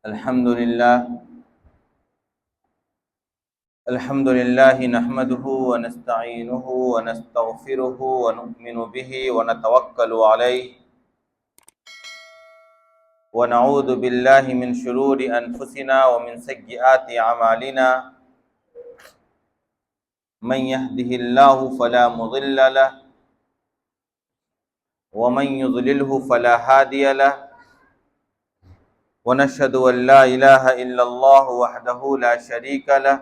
الحمد لله نحمده ونستعينه ونستغفره ونؤمن به ونتوكل عليه ونعوذ بالله من شرور أنفسنا ومن سيئات أعمالنا من يهده الله فلا مضل له ومن يضلله فلا هادي له ونشهد أن لا إله إلا الله وحده لا شريك له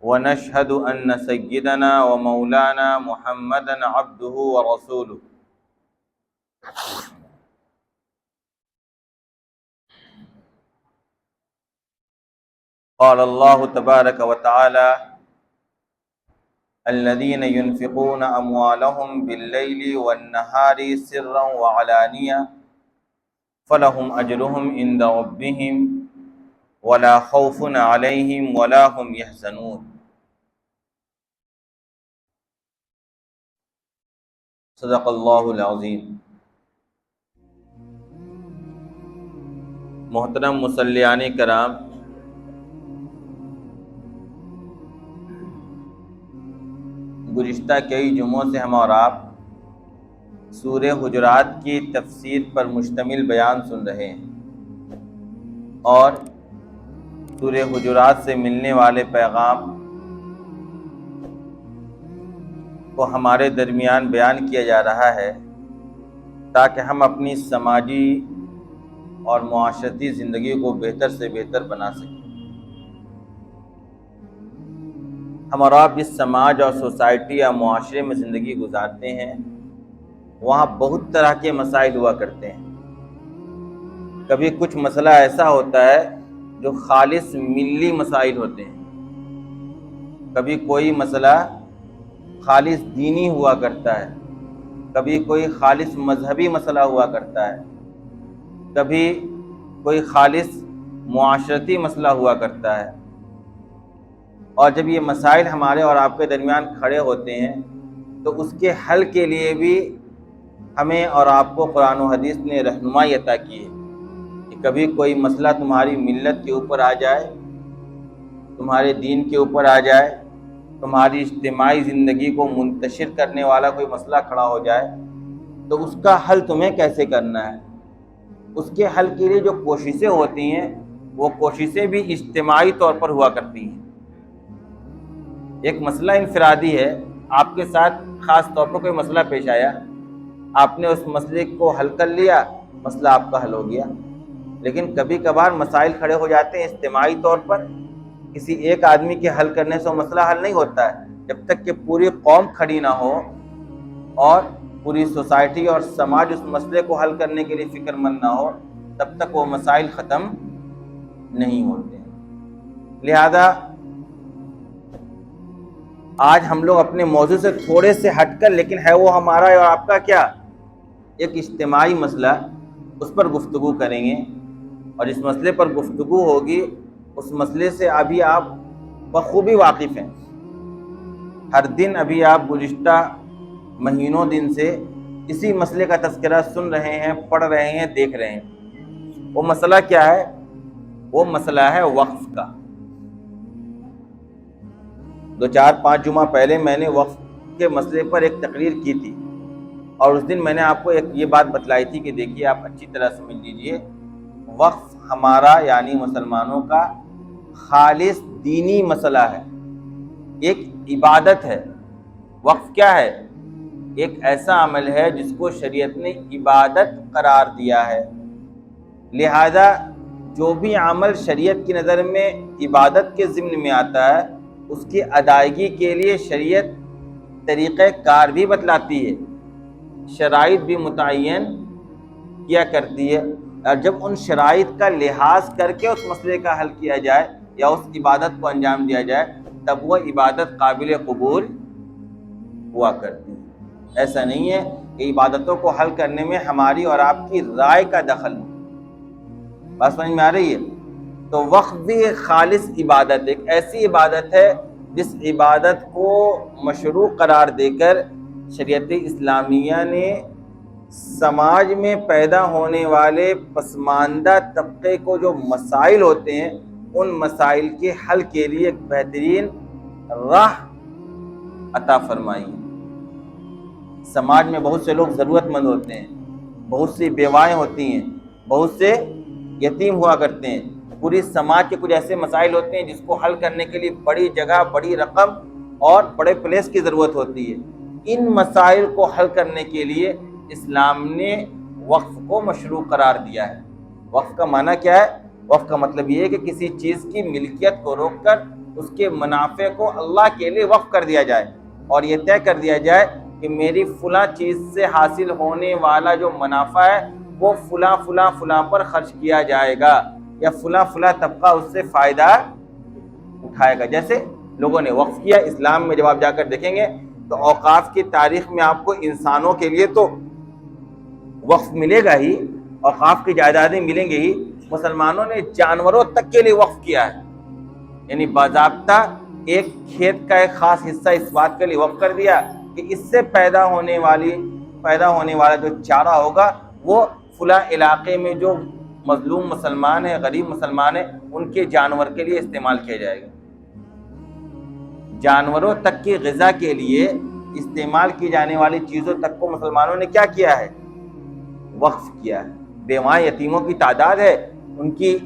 ونشهد أن سيدنا ومولانا محمدا عبده ورسوله قال الله تبارك وتعالى الذين ينفقون أموالهم بالليل والنهار سرا وعلانية فلهم أجرهم عند ربهم ولا خوف عليهم ولا هم يحزنون صدق اللہ العظیم۔ محترم مصلیان کرام، گزشتہ کئی جمعوں سے ہم اور آپ سورہ حجرات کی تفسیر پر مشتمل بیان سن رہے ہیں اور سورہ حجرات سے ملنے والے پیغام کو ہمارے درمیان بیان کیا جا رہا ہے تاکہ ہم اپنی سماجی اور معاشرتی زندگی کو بہتر سے بہتر بنا سکیں۔ ہم اور آپ جس سماج اور سوسائٹی یا معاشرے میں زندگی گزارتے ہیں وہاں بہت طرح کے مسائل ہوا کرتے ہیں۔ کبھی کچھ مسئلہ ایسا ہوتا ہے جو خالص ملی مسائل ہوتے ہیں، کبھی کوئی مسئلہ خالص دینی ہوا کرتا ہے، کبھی کوئی خالص مذہبی مسئلہ ہوا کرتا ہے، کبھی کوئی خالص معاشرتی مسئلہ ہوا کرتا ہے۔ اور جب یہ مسائل ہمارے اور آپ کے درمیان کھڑے ہوتے ہیں تو اس کے حل کے لیے بھی ہمیں اور آپ کو قرآن و حدیث نے رہنمائی عطا کی ہے کہ کبھی کوئی مسئلہ تمہاری ملت کے اوپر آ جائے، تمہارے دین کے اوپر آ جائے، تمہاری اجتماعی زندگی کو منتشر کرنے والا کوئی مسئلہ کھڑا ہو جائے تو اس کا حل تمہیں کیسے کرنا ہے۔ اس کے حل کے لیے جو کوششیں ہوتی ہیں وہ کوششیں بھی اجتماعی طور پر ہوا کرتی ہیں۔ ایک مسئلہ انفرادی ہے، آپ کے ساتھ خاص طور پر کوئی مسئلہ پیش آیا، آپ نے اس مسئلے کو حل کر لیا، مسئلہ آپ کا حل ہو گیا۔ لیکن کبھی کبھار مسائل کھڑے ہو جاتے ہیں اجتماعی طور پر، کسی ایک آدمی کے حل کرنے سے وہ مسئلہ حل نہیں ہوتا ہے۔ جب تک کہ پوری قوم کھڑی نہ ہو اور پوری سوسائٹی اور سماج اس مسئلے کو حل کرنے کے لیے فکر مند نہ ہو تب تک وہ مسائل ختم نہیں ہوتے۔ لہذا آج ہم لوگ اپنے موضوع سے تھوڑے سے ہٹ کر، لیکن ہے وہ ہمارا اور آپ کا کیا، ایک اجتماعی مسئلہ، اس پر گفتگو کریں گے۔ اور جس مسئلے پر گفتگو ہوگی اس مسئلے سے ابھی آپ بخوبی واقف ہیں۔ ہر دن ابھی آپ گزشتہ مہینوں دن سے اسی مسئلے کا تذکرہ سن رہے ہیں، پڑھ رہے ہیں، دیکھ رہے ہیں۔ وہ مسئلہ کیا ہے؟ وہ مسئلہ ہے وقف کا۔ 4-5 جمعہ پہلے میں نے وقف کے مسئلے پر ایک تقریر کی تھی اور اس دن میں نے آپ کو یہ بات بتلائی تھی کہ دیکھیے آپ اچھی طرح سمجھ لیجئے، وقف ہمارا یعنی مسلمانوں کا خالص دینی مسئلہ ہے، ایک عبادت ہے۔ وقف کیا ہے؟ ایک ایسا عمل ہے جس کو شریعت نے عبادت قرار دیا ہے۔ لہذا جو بھی عمل شریعت کی نظر میں عبادت کے ضمن میں آتا ہے اس کی ادائیگی کے لیے شریعت طریقہ کار بھی بتلاتی ہے، شرائط بھی متعین کیا کرتی ہے، اور جب ان شرائط کا لحاظ کر کے اس مسئلے کا حل کیا جائے یا اس عبادت کو انجام دیا جائے تب وہ عبادت قابل قبول ہوا کرتی ہے۔ ایسا نہیں ہے کہ عبادتوں کو حل کرنے میں ہماری اور آپ کی رائے کا دخل ہو۔ بات سمجھ میں آ رہی ہے؟ تو وقف بھی ایک خالص عبادت، ایک ایسی عبادت ہے جس عبادت کو مشروع قرار دے کر شریعت اسلامیہ نے سماج میں پیدا ہونے والے پسماندہ طبقے کو جو مسائل ہوتے ہیں ان مسائل کے حل کے لیے ایک بہترین راہ عطا فرمائی۔ سماج میں بہت سے لوگ ضرورت مند ہوتے ہیں، بہت سی بیوائیں ہوتی ہیں، بہت سے یتیم ہوا کرتے ہیں، پوری سماج کے کچھ ایسے مسائل ہوتے ہیں جس کو حل کرنے کے لیے بڑی جگہ، بڑی رقم اور بڑے پلیس کی ضرورت ہوتی ہے۔ ان مسائل کو حل کرنے کے لیے اسلام نے وقف کو مشروع قرار دیا ہے۔ وقف کا معنی کیا ہے؟ وقف کا مطلب یہ ہے کہ کسی چیز کی ملکیت کو روک کر اس کے منافع کو اللہ کے لیے وقف کر دیا جائے، اور یہ طے کر دیا جائے کہ میری فلاں چیز سے حاصل ہونے والا جو منافع ہے وہ فلاں فلاں فلاں پر خرچ کیا جائے گا، یا فلاں فلاں طبقہ اس سے فائدہ اٹھائے گا۔ جیسے لوگوں نے وقف کیا، اسلام میں جب آپ جا کر دیکھیں گے تو اوقاف کی تاریخ میں آپ کو انسانوں کے لیے تو وقف ملے گا ہی، اوقاف کی جائیدادیں ملیں گے ہی، مسلمانوں نے جانوروں تک کے لیے وقف کیا ہے، یعنی باضابطہ ایک کھیت کا ایک خاص حصہ اس بات کے لیے وقف کر دیا کہ اس سے پیدا ہونے والا جو چارہ ہوگا وہ فلاں علاقے میں جو مظلوم مسلمان ہیں، غریب مسلمان ہیں، ان کے جانور کے لیے استعمال کیا جائے گا۔ جانوروں تک کی غذا کے لیے استعمال کی جانے والی چیزوں تک کو مسلمانوں نے کیا کیا ہے؟ وقف کیا ہے۔ بیوائیں یتیموں کی تعداد ہے، ان کی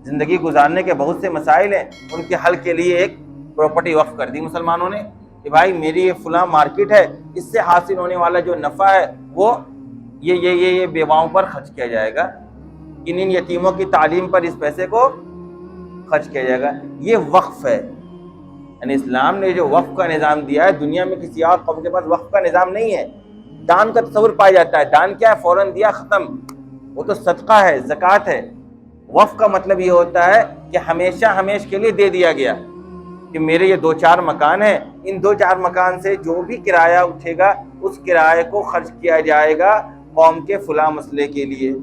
زندگی گزارنے کے بہت سے مسائل ہیں، ان کے حل کے لیے ایک پراپرٹی وقف کر دی مسلمانوں نے کہ بھائی میری یہ فلاں مارکیٹ ہے، اس سے حاصل ہونے والا جو نفع ہے وہ یہ بیواؤں پر خرچ کیا جائے گا، ان یتیموں کی تعلیم پر اس پیسے کو خرچ کیا جائے گا۔ یہ وقف ہے۔ یعنی اسلام نے جو وقف کا نظام دیا ہے، دنیا میں کسی اور قوم کے پاس وقف کا نظام نہیں ہے۔ دان کا تصور پایا جاتا ہے، دان کیا ہے؟ فوراً دیا ختم، وہ تو صدقہ ہے، زکوٰۃ ہے۔ وقف کا مطلب یہ ہوتا ہے کہ ہمیشہ ہمیش کے لیے دے دیا گیا کہ میرے یہ 2-4 مکان ہیں، ان 2-4 مکان سے جو بھی کرایہ اٹھے گا اس کرایے کو خرچ کیا جائے گا قوم کے فلاں مسئلے کے لیے۔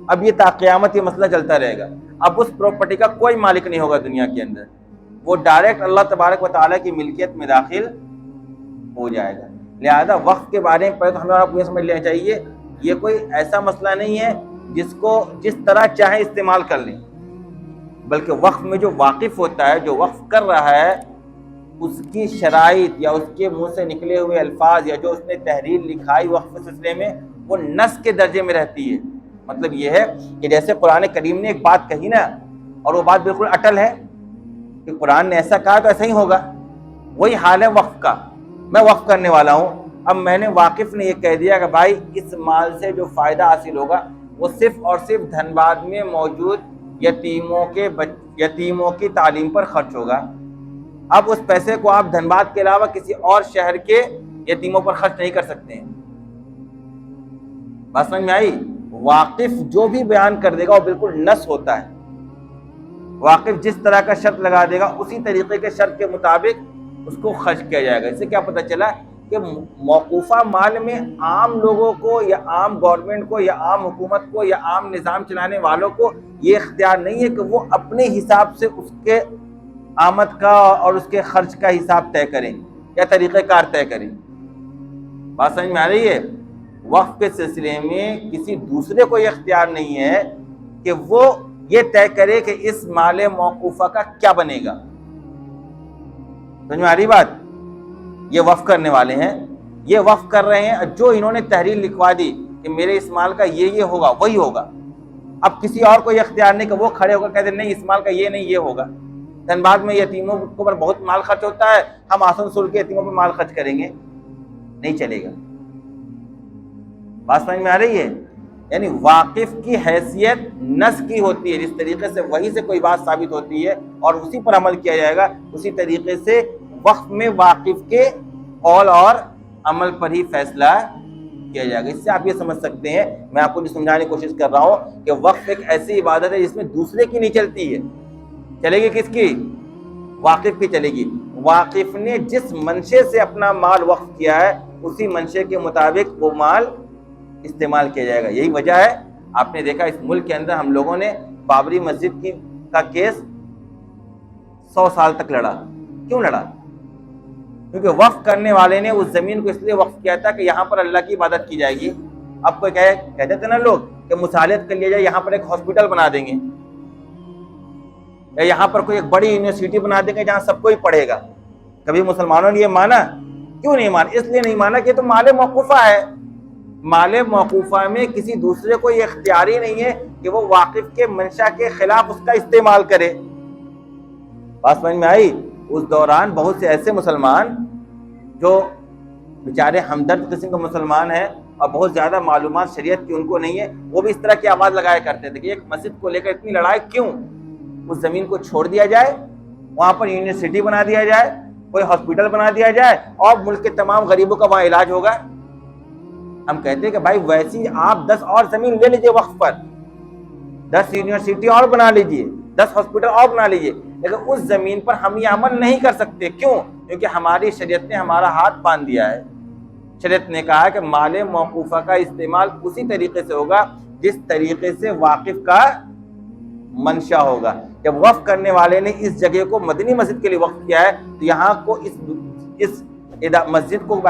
اب یہ تا قیامت یہ مسئلہ چلتا رہے گا۔ اب اس پراپرٹی کا کوئی مالک نہیں ہوگا دنیا کے اندر، وہ ڈائریکٹ اللہ تبارک و تعالیٰ کی ملکیت میں داخل ہو جائے گا۔ لہذا وقف کے بارے میں پہلے تو ہمیں آپ کو یہ سمجھ لینا چاہیے، یہ کوئی ایسا مسئلہ نہیں ہے جس کو جس طرح چاہیں استعمال کر لیں، بلکہ وقف میں جو واقف ہوتا ہے، جو وقف کر رہا ہے، اس کی شرائط یا اس کے منہ سے نکلے ہوئے الفاظ یا جو اس نے تحریر لکھائی وقف کے سلسلے میں، وہ نص کے درجے میں رہتی ہے۔ مطلب یہ ہے کہ جیسے قرآن کریم نے ایک بات کہی نا، اور وہ بات بالکل اٹل ہے کہ قرآن نے ایسا کہا تو ایسا ہی ہوگا، وہی حال ہے وقف کا۔ میں وقف کرنے والا ہوں، اب میں نے واقف نے یہ کہہ دیا کہ بھائی اس مال سے جو فائدہ حاصل ہوگا وہ صرف اور صرف دھنباد میں موجود یتیموں کی تعلیم پر خرچ ہوگا۔ اب اس پیسے کو آپ دھنباد کے علاوہ کسی اور شہر کے یتیموں پر خرچ نہیں کر سکتے ہیں۔ بات سمجھ میں آئی؟ واقف جو بھی بیان کر دے گا وہ بالکل نص ہوتا ہے۔ واقف جس طرح کا شرط لگا دے گا اسی طریقے کے شرط کے مطابق اس کو خرچ کیا جائے گا۔ اس سے کیا پتہ چلا کہ موقوفہ مال میں عام لوگوں کو یا عام گورنمنٹ کو یا عام حکومت کو یا عام نظام چلانے والوں کو یہ اختیار نہیں ہے کہ وہ اپنے حساب سے اس کے آمد کا اور اس کے خرچ کا حساب طے کریں یا طریقہ کار طے کریں۔ بات سمجھ میں آ رہی ہے؟ وقف کے سلسلے میں کسی دوسرے کو یہ اختیار نہیں ہے کہ وہ یہ طے کرے کہ اس مال موقوفہ کا کیا بنے گا۔ سمجھ میں آ رہی بات؟ یہ وقف کرنے والے ہیں، یہ وقف کر رہے ہیں، جو انہوں نے تحریر لکھوا دی کہ میرے اس مال کا یہ ہوگا وہی ہوگا۔ اب کسی اور کو یہ اختیار نہیں کہ وہ کھڑے ہو کر کہتے نہیں اس مال کا یہ نہیں یہ ہوگا۔ دھنباد میں یتیموں کے اوپر بہت مال خرچ ہوتا ہے، ہم آسنسول کے یتیموں پہ مال خرچ کریں گے، نہیں چلے گا۔ بات سمجھ میں آ رہی ہے؟ یعنی واقف کی حیثیت نص کی ہوتی ہے، جس طریقے سے وحی سے کوئی بات ثابت ہوتی ہے اور اسی پر عمل کیا جائے گا، اسی طریقے سے وقف میں واقف کے قول اور عمل پر ہی فیصلہ کیا جائے گا۔ اس سے آپ یہ سمجھ سکتے ہیں، میں آپ کو جو سمجھانے کی کوشش کر رہا ہوں کہ وقف ایک ایسی عبادت ہے جس میں دوسرے کی نہیں چلتی ہے، چلے گی کس کی؟ واقف کی چلے گی۔ واقف نے جس منشے سے اپنا مال وقف کیا ہے اسی منشے کے مطابق وہ مال استعمال کیا جائے گا۔ یہی وجہ ہے آپ نے دیکھا اس ملک کے اندر ہم لوگوں نے بابری مسجد کا کیس 100 سال تک لڑا۔ کیوں لڑا؟ کیونکہ وقف کرنے والے نے اس زمین کو اس لیے وقف کیا تھا کہ یہاں پر اللہ کی عبادت کی جائے گی. اب کوئی کہتے تھے نا لوگ کہ مصالحت کر لیا جائے, یہاں پر ایک ہاسپٹل بنا دیں گے, یا یہاں پر کوئی ایک بڑی یونیورسٹی بنا دیں گے جہاں سب کوئی پڑھے گا. کبھی مسلمانوں نے یہ مانا؟ کیوں نہیں مانا؟ اس لیے نہیں مانا کہ یہ تو مال موقوفہ ہے. مال موقوفہ میں کسی دوسرے کو یہ اختیاری نہیں ہے کہ وہ واقف کے منشا کے خلاف اس کا استعمال کرے. بات سمجھ میں آئی؟ اس دوران بہت سے ایسے مسلمان جو بیچارے ہمدرد قسم کے مسلمان ہیں اور بہت زیادہ معلومات شریعت کی ان کو نہیں ہے, وہ بھی اس طرح کی آواز لگایا کرتے تھے کہ ایک مسجد کو لے کر اتنی لڑائی کیوں؟ اس زمین کو چھوڑ دیا جائے, وہاں پر یونیورسٹی بنا دیا جائے, کوئی ہاسپٹل بنا دیا جائے, اور ملک کے تمام غریبوں کا وہاں علاج ہوگا. ہم کہتے ہیں کہ بھائی ویسی آپ 10 اور زمین لے لیجئے وقف پر, 10 یونیورسٹی اور بنا لیجئے, 10 ہاسپٹل اور بنا لیجئے, لیکن اس زمین پر ہم یہ عمل نہیں کر سکتے. کیوں؟ کیونکہ ہماری شریعت نے ہمارا ہاتھ باندھ دیا ہے. شریعت نے کہا کہ مال موقوفہ کا استعمال اسی طریقے سے ہوگا جس طریقے سے واقف کا منشا ہوگا. جب وقف کرنے والے نے اس جگہ کو مدنی مسجد کے لیے وقف کیا ہے تو یہاں کو اس مسجد کو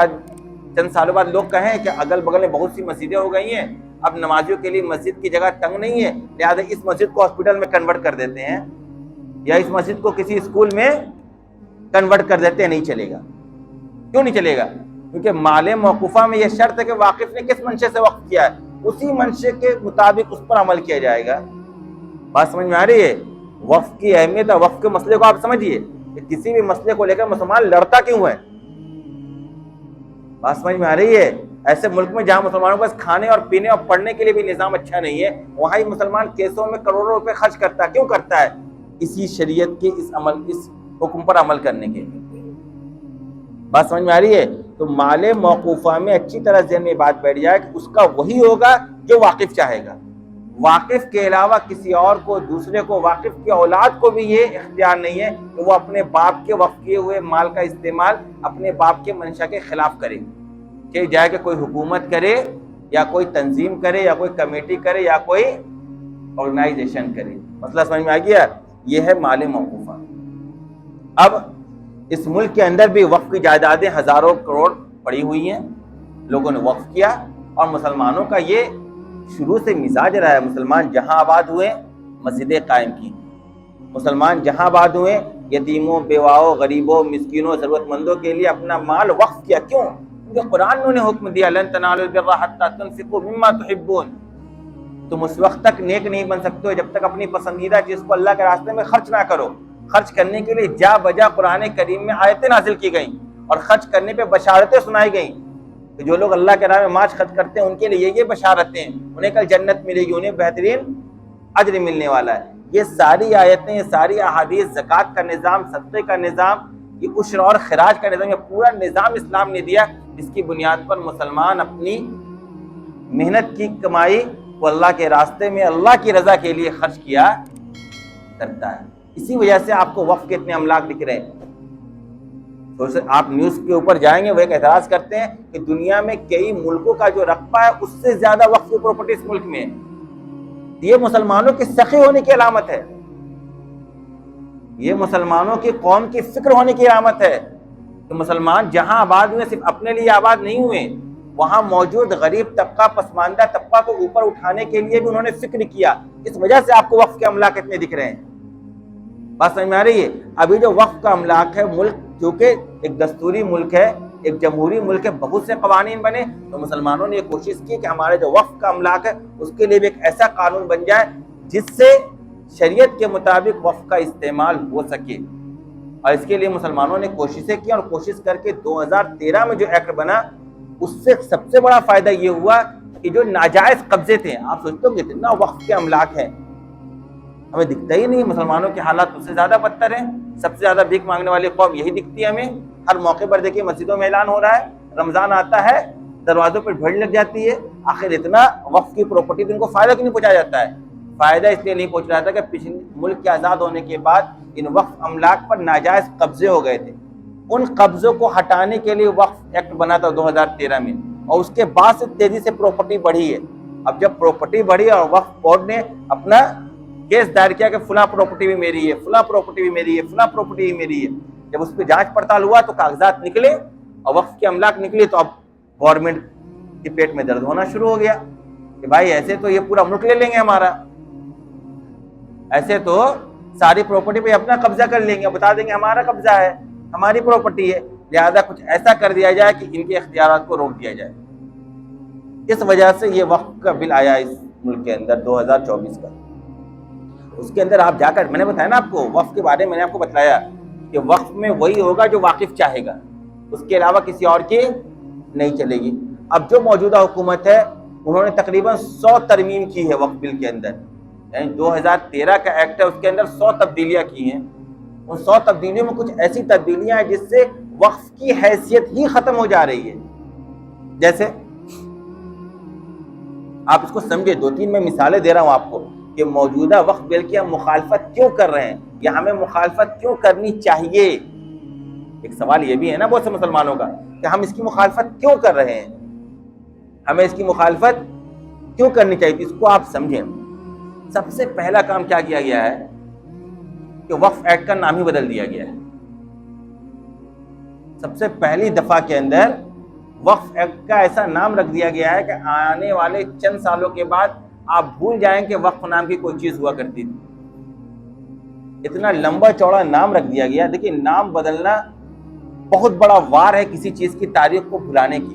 چند سالوں بعد لوگ کہیں کہ اگل بغل میں بہت سی مسجدیں ہو گئی ہیں, اب نمازیوں کے لیے مسجد کی جگہ تنگ نہیں ہے, لہٰذا اس مسجد کو ہاسپٹل میں کنورٹ کر دیتے ہیں, یا اس مسجد کو کسی اسکول میں کنورٹ کر دیتے ہیں. نہیں چلے گا. کیوں نہیں چلے گا؟ کیونکہ مال موقوفہ میں یہ شرط ہے کہ واقف نے کس منشے سے وقف کیا ہے, اسی منشے کے مطابق اس پر عمل کیا جائے گا. بات سمجھ میں آ رہی ہے؟ وقف کی اہمیت اور وقف کے مسئلے کو آپ سمجھیے کہ کسی بھی مسئلے کو لے کر مسلمان لڑتا کیوں ہے. بات سمجھ میں آ رہی ہے؟ ایسے ملک میں جہاں مسلمانوں کے پاس کھانے اور پینے اور پڑھنے کے لیے بھی نظام اچھا نہیں ہے, وہاں ہی مسلمان کیسوں میں کروڑوں روپے خرچ کرتا ہے. کیوں کرتا ہے؟ اسی شریعت کے اس حکم پر عمل کرنے کے لیے. بات سمجھ میں آ رہی ہے؟ تو مال موقوفہ میں اچھی طرح ذہن میں بات بیٹھ جائے کہ اس کا وہی ہوگا جو واقف چاہے گا. واقف کے علاوہ کسی اور کو, دوسرے کو, واقف کی اولاد کو بھی یہ اختیار نہیں ہے کہ وہ اپنے باپ کے وقف کیے ہوئے مال کا استعمال اپنے باپ کے منشا کے خلاف کرے. کہ جائے کہ کوئی حکومت کرے یا کوئی تنظیم کرے یا کوئی کمیٹی کرے یا کوئی آرگنائزیشن کرے. مسئلہ سمجھ میں آ گیا؟ یہ ہے مال موقوفہ. اب اس ملک کے اندر بھی وقف کی جائیدادیں ہزاروں کروڑ پڑی ہوئی ہیں, لوگوں نے وقف کیا, اور مسلمانوں کا یہ شروع سے مزاج رہا ہے. مسلمان جہاں آباد ہوئے مسجدیں قائم کی, مسلمان جہاں آباد ہوئے یتیموں, بیواؤں, غریبوں, مسکینوں, ضرورت مندوں کے لیے اپنا مال وقف کیا. کیوں؟ کیونکہ قرآن نے حکم دیا لن تنالوا البر حتى تنفقوا مما تحبون. تم اس وقت تک نیک نہیں بن سکتے ہو جب تک اپنی پسندیدہ چیز کو اللہ کے راستے میں خرچ نہ کرو. خرچ کرنے کے لیے جا بجا قرآن کریم میں آیتیں نازل کی گئیں اور خرچ کرنے پہ بشارتیں سنائی گئیں کہ جو لوگ اللہ کے راہ میں مال خرچ کرتے ہیں ان کے لیے یہ بشارتیں ہیں, انہیں کل جنت ملے گی, انہیں بہترین اجر ملنے والا ہے. یہ ساری آیتیں, یہ ساری احادیث, زکوٰۃ کا نظام, صدقے کا نظام, یہ عشر اور خراج کا نظام, یہ پورا نظام اسلام نے دیا جس کی بنیاد پر مسلمان اپنی محنت کی کمائی کو اللہ کے راستے میں اللہ کی رضا کے لیے خرچ کیا کرتا ہے. اسی وجہ سے آپ کو وقف کے اتنے املاک دکھ رہے ہیں. تو آپ نیوز کے اوپر جائیں گے وہ ایک اعتراض کرتے ہیں کہ دنیا میں کئی ملکوں کا جو رقبہ ہے اس سے زیادہ وقف کی پراپرٹی اس ملک میں ہے. یہ مسلمانوں کے سخی ہونے کی علامت ہے, یہ مسلمانوں کی قوم کی فکر ہونے کی علامت ہے کہ مسلمان جہاں آباد ہوئے صرف اپنے لیے آباد نہیں ہوئے, وہاں موجود غریب طبقہ, پسماندہ طبقہ کو اوپر اٹھانے کے لیے بھی انہوں نے فکر کیا. اس وجہ سے آپ کو وقف کے املاک اتنے دکھ رہے ہیں. بات سمجھ میں آ رہی ہے؟ ابھی جو وقف کا املاک ہے, ملک کیونکہ ایک دستوری ملک ہے, ایک جمہوری ملک ہے, بہت سے قوانین بنے, تو مسلمانوں نے یہ کوشش کی کہ ہمارے جو وقف کا املاک ہے اس کے لیے بھی ایک ایسا قانون بن جائے جس سے شریعت کے مطابق وقف کا استعمال ہو سکے. اور اس کے لیے مسلمانوں نے کوششیں کی, اور کوشش کر کے 2013 میں جو ایکٹ بنا اس سے سب سے بڑا فائدہ یہ ہوا کہ جو ناجائز قبضے تھے, آپ سوچتے ہو کہ اتنا وقف کے املاک ہے, ہمیں دکھتا ہی نہیں. مسلمانوں کے حالات اس سے زیادہ بدتر ہیں. سب سے زیادہ بھیک مانگنے والی قوم یہی دکھتی ہے ہمیں. ہر موقع پر دیکھیے مسجدوں میں اعلان ہو رہا ہے, رمضان آتا ہے دروازوں پر بھیڑ لگ جاتی ہے. آخر اتنا وقف کی پراپرٹی ان کو فائدہ کیوں نہیں پہنچایا جاتا ہے؟ فائدہ اس لیے نہیں پہنچ رہا تھا کہ پچھلے ملک کے آزاد ہونے کے بعد ان وقف املاک پر ناجائز قبضے ہو گئے تھے. ان قبضوں کو ہٹانے کے لیے وقف ایکٹ بنا تھا 2013 میں, اور اس کے بعد سے تیزی سے پراپرٹی بڑھی ہے. اب جب پراپرٹی بڑھی اور وقف بورڈ نے اپنا کیس دائر کیا کہ فلاں پراپرٹی بھی میری ہے, فلاں پراپرٹی بھی میری ہے, فلاں پراپرٹی بھی میری ہے, جب اس پہ جانچ پڑتال ہوا تو کاغذات نکلے اور وقف کے املاک نکلے تو اب گورنمنٹ کے پیٹ میں درد ہونا شروع ہو گیا کہ بھائی ایسے تو یہ پورا ملک لے لیں گے ہمارا، ایسے تو ساری پراپرٹی پہ اپنا قبضہ کر لیں گے، بتا دیں گے ہمارا قبضہ ہے، ہماری پراپرٹی ہے، لہذا کچھ ایسا کر دیا جائے کہ ان کے اختیارات کو روک دیا جائے۔ اس وجہ سے یہ وقف کا بل آیا اس ملک کے اندر 2024 کا۔ اس کے اندر آپ جا کر، میں نے بتایا نا آپ کو وقف کے بارے میں نے آپ کو بتلایا کہ وقف میں وہی ہوگا جو واقف چاہے گا، اس کے علاوہ کسی اور کی نہیں چلے گی۔ اب جو موجودہ حکومت ہے انہوں نے تقریباً 100 ترمیم کی ہے وقف بل کے اندر، یعنی 2013 کا ایکٹ ہے اس کے اندر 100 تبدیلیاں کی ہیں۔ ان 100 تبدیلیوں میں کچھ ایسی تبدیلیاں ہیں جس سے وقف کی حیثیت ہی ختم ہو جا رہی ہے۔ جیسے آپ اس کو سمجھے، 2-3 میں مثالیں دے رہا ہوں آپ کو کہ موجودہ وقف بل کی ہم مخالفت کیوں کر رہے ہیں یا ہمیں مخالفت کیوں کرنی چاہیے۔ ایک سوال یہ بھی ہے نا بہت سے مسلمانوں کا کہ ہم اس کی مخالفت کیوں کر رہے ہیں، ہمیں اس کی مخالفت کیوں کرنی چاہیے۔ اس کو آپ سمجھیں۔ سب سے پہلا کام کیا کیا گیا ہے کہ وقف ایکٹ کا نام ہی بدل دیا گیا ہے۔ سب سے پہلی دفعہ کے اندر وقف ایکٹ کا ایسا نام رکھ دیا گیا ہے کہ آنے والے چند سالوں کے بعد آپ بھول جائیں کہ وقف نام کی کوئی چیز ہوا کرتی تھی۔ اتنا لمبا چوڑا نام رکھ دیا گیا۔ دیکھیں نام بدلنا بہت بڑا وار ہے کسی چیز کی تاریخ کو بھلانے کی۔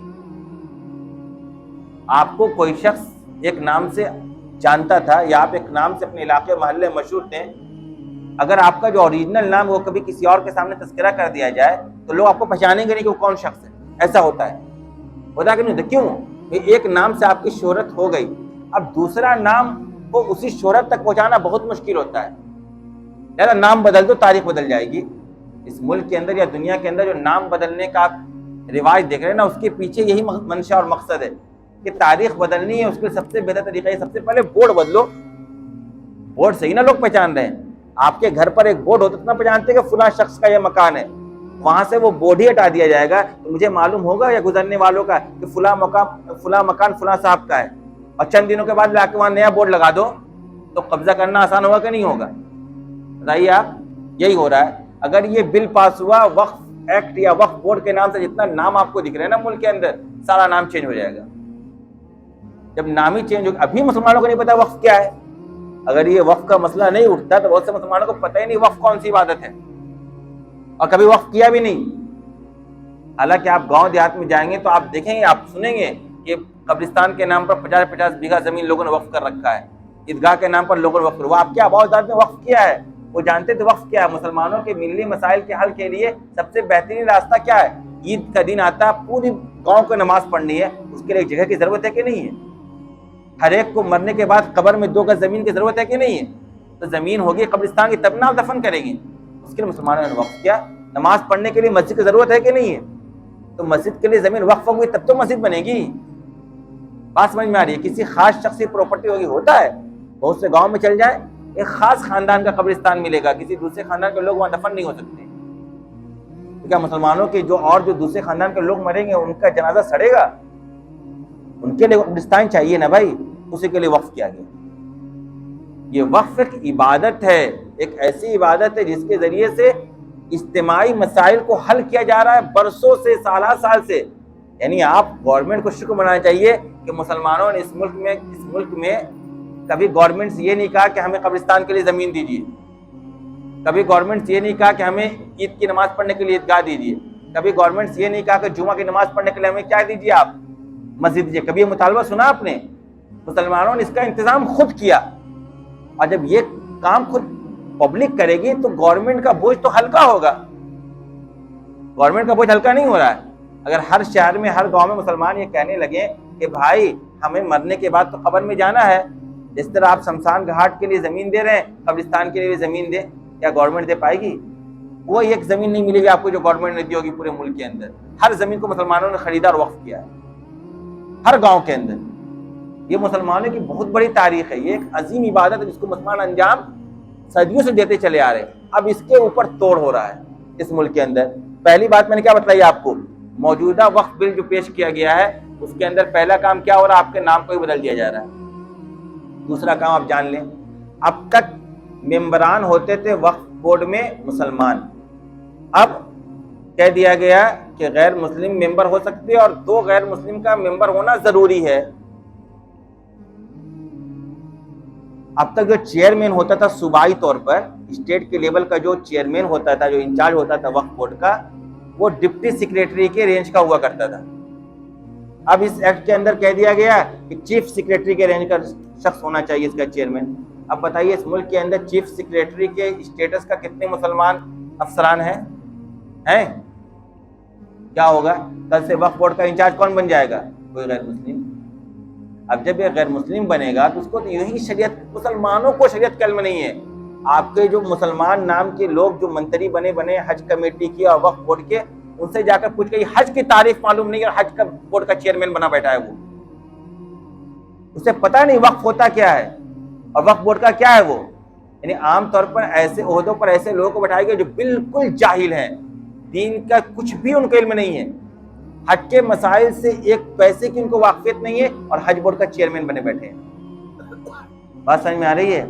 آپ کو کوئی شخص ایک نام سے جانتا تھا یا آپ ایک نام سے اپنے علاقے محلے مشہور تھے، اگر آپ کا جو اوریجنل نام وہ کبھی کسی اور کے سامنے تذکرہ کر دیا جائے تو لوگ آپ کو پہچانیں گے نہیں کہ وہ کون شخص ہے۔ ایسا ہوتا ہے کہ نہیں؟ کیوں؟ ایک نام سے آپ کی شہرت ہو گئی، اب دوسرا نام کو اسی شہرت تک پہنچانا بہت مشکل ہوتا ہے، لہذا نام بدل دو، تاریخ بدل جائے گی۔ اس ملک کے اندر یا دنیا کے اندر جو نام بدلنے کا آپ رواج دیکھ رہے ہیں نا، اس کے پیچھے یہی منشا اور مقصد ہے کہ تاریخ بدلنی ہے۔ اس کے سب سے بہتر طریقہ ہے سب سے پہلے بورڈ بدلو، بورڈ سے ہی نا لوگ پہچان رہے ہیں۔ آپ کے گھر پر ایک بورڈ ہوتا تو نہ پہچانتے کہ فلاں شخص کا یہ مکان ہے، وہاں سے وہ بورڈ ہی ہٹا دیا جائے گا تو مجھے معلوم ہوگا یا گزرنے والوں کا کہ فلاں مکان فلاں صاحب کا ہے، اور چند دنوں کے بعد لا کے وہاں نیا بورڈ لگا دو تو قبضہ کرنا آسان ہوگا کہ نہیں ہوگا؟ بتائیے آپ، یہی ہو رہا ہے۔ اگر یہ بل پاس ہوا وقف ایکٹ یا وقف بورڈ کے نام سے، جتنا نام آپ کو دکھ رہا ہے نا ملک کے اندر، سارا نام چینج ہو جائے گا۔ جب نام ہی چینج ہوگا، ابھی مسلمانوں کو نہیں پتا وقف کیا ہے۔ اگر یہ وقف کا مسئلہ نہیں اٹھتا تو بہت سے مسلمانوں کو پتہ ہی نہیں وقف کون سی عبادت ہے، اور کبھی وقف کیا بھی نہیں۔ حالانکہ آپ گاؤں دیہات میں جائیں گے تو آپ دیکھیں گے، آپ سنیں گے کہ قبرستان کے نام پر 50-50 بیگھہ زمین لوگوں نے وقف کر رکھا ہے، عیدگاہ کے نام پر لوگوں نے وقف، وہ آپ کے آباء و اجداد نے وقف کیا ہے، وہ جانتے تھے وقف کیا ہے۔ مسلمانوں کے ملی مسائل کے حل کے لیے سب سے بہترین راستہ کیا ہے؟ عید کا دن آتا، پوری گاؤں کو نماز پڑھنی ہے، اس کے لیے ایک جگہ کی ضرورت ہے کہ نہیں ہے؟ ہر ایک کو مرنے کے بعد قبر میں 2 گز زمین کی ضرورت ہے کہ نہیں ہے؟ تو زمین ہوگی قبرستان کی تب نہ آپ دفن کریں گے، اس کے لیے مسلمانوں نے وقف کیا۔ نماز پڑھنے کے لیے مسجد کی ضرورت ہے کہ نہیں ہے؟ تو مسجد کے لیے زمین وقف ہوگی تب تو مسجد بنے گی۔ بات سمجھ میں آ رہی ہے؟ کسی خاص شخص کی پراپرٹی ہوگی، ہوتا ہے بہت سے گاؤں میں چل جائیں ایک خاص خاندان کا قبرستان ملے گا، کسی دوسرے خاندان کے لوگ وہاں دفن نہیں ہو سکتے۔ تو کیا مسلمانوں کے جو دوسرے خاندان کے لوگ مریں گے ان کا جنازہ سڑے گا؟ ان کے لیے قبرستان چاہیے نا بھائی، اسی کے لیے وقف کیا گیا۔ یہ وقف ایک عبادت ہے، ایک ایسی عبادت ہے جس کے ذریعے سے اجتماعی مسائل کو حل کیا جا رہا ہے برسوں سے، سالہ سال سے۔ یعنی آپ گورنمنٹ کو شکر منانا چاہیے کہ مسلمانوں نے اس ملک میں کبھی گورنمنٹ سے یہ نہیں کہا کہ ہمیں قبرستان کے لیے زمین دیجیے، کبھی گورنمنٹ سے یہ نہیں کہا کہ ہمیں عید کی نماز پڑھنے کے لیے عیدگاہ دیجیے، کبھی گورنمنٹ سے یہ نہیں کہا کہ جمعہ کی نماز پڑھنے کے لیے ہمیں کیا دیجیے، آپ مسجد دیجیے۔ کبھی یہ مطالبہ سنا آپ نے؟ مسلمانوں نے اس کا انتظام خود کیا، اور جب یہ کام خود پبلک کرے گی تو گورنمنٹ کا بوجھ تو ہلکا ہوگا۔ گورنمنٹ کا بوجھ ہلکا نہیں ہو رہا ہے۔ اگر ہر شہر میں، ہر گاؤں میں مسلمان یہ کہنے لگے کہ بھائی ہمیں مرنے کے بعد تو قبر میں جانا ہے، جس طرح آپ شمشان گھاٹ کے لیے زمین دے رہے ہیں قبرستان کے لیے بھی زمین دے، کیا گورنمنٹ دے پائے گی؟ وہ ایک زمین نہیں ملے گی آپ کو جو گورنمنٹ نے دی ہوگی پورے ملک کے اندر۔ ہر زمین کو مسلمانوں نے خریدا اور وقف کیا ہے، ہر گاؤں کے اندر۔ یہ مسلمانوں کی بہت بڑی تاریخ ہے، یہ ایک عظیم عبادت ہے جس کو مسلمان انجام صدیوں سے دیتے چلے آ رہے ہیں۔ اب اس کے اوپر توڑ ہو رہا ہے اس ملک کے اندر۔ پہلی بات میں نے کیا بتلائی آپ کو؟ موجودہ وقف بل جو پیش کیا گیا ہے اس کے اندر پہلا کام کیا ہو رہا ہے؟ آپ کے نام کو ہی بدل دیا جا رہا ہے۔ دوسرا کام آپ جان لیں، اب تک ممبران ہوتے تھے وقف بورڈ میں مسلمان، اب کہہ دیا گیا کہ غیر مسلم ممبر ہو سکتے اور 2 غیر مسلم کا ممبر ہونا ضروری ہے۔ اب تک جو چیئرمین ہوتا تھا صوبائی طور پر، اسٹیٹ کے لیول کا جو چیئرمین ہوتا تھا، جو انچارج ہوتا تھا وقف بورڈ کا، وہ ڈپٹی سیکریٹری کے رینج کا ہوا کرتا تھا۔ اب اس ایکٹ کے اندر کہہ دیا گیا کہ چیف سیکریٹری کے رینج کا شخص ہونا چاہیے اس کا چیئرمین۔ اب بتائیے اس ملک کے اندر چیف سیکریٹری کے اسٹیٹس کا کتنے مسلمان افسران ہیں؟ کیا ہوگا؟ کل سے وقف بورڈ کا انچارج کون بن جائے گا؟ کوئی غیر مسلم۔ اب جب یہ غیر مسلم بنے گا تو اس کو تو یوں ہی شریعت، مسلمانوں کو شریعت کا علم نہیں ہے۔ آپ کے جو مسلمان نام کے لوگ جو منتری بنے حج کمیٹی کی اور وقف بورڈ کے، ان سے جا کر پوچھ کے حج کی تعریف معلوم نہیں اور حج کا بورڈ کا چیئرمین بنا بیٹھا ہے وہ، اسے پتہ نہیں وقف ہوتا کیا ہے اور وقف بورڈ کا کیا ہے وہ۔ یعنی عام طور پر ایسے عہدوں پر ایسے لوگوں کو بٹھائے گئے جو بالکل جاہل ہیں، دین کا کچھ بھی ان کو علم نہیں ہے، حج کے مسائل سے ایک پیسے کی ان کو واقفیت نہیں ہے، اور حج بورڈ کا چیئرمین بنے بیٹھے ہیں۔ بات سمجھ میں آ رہی ہے؟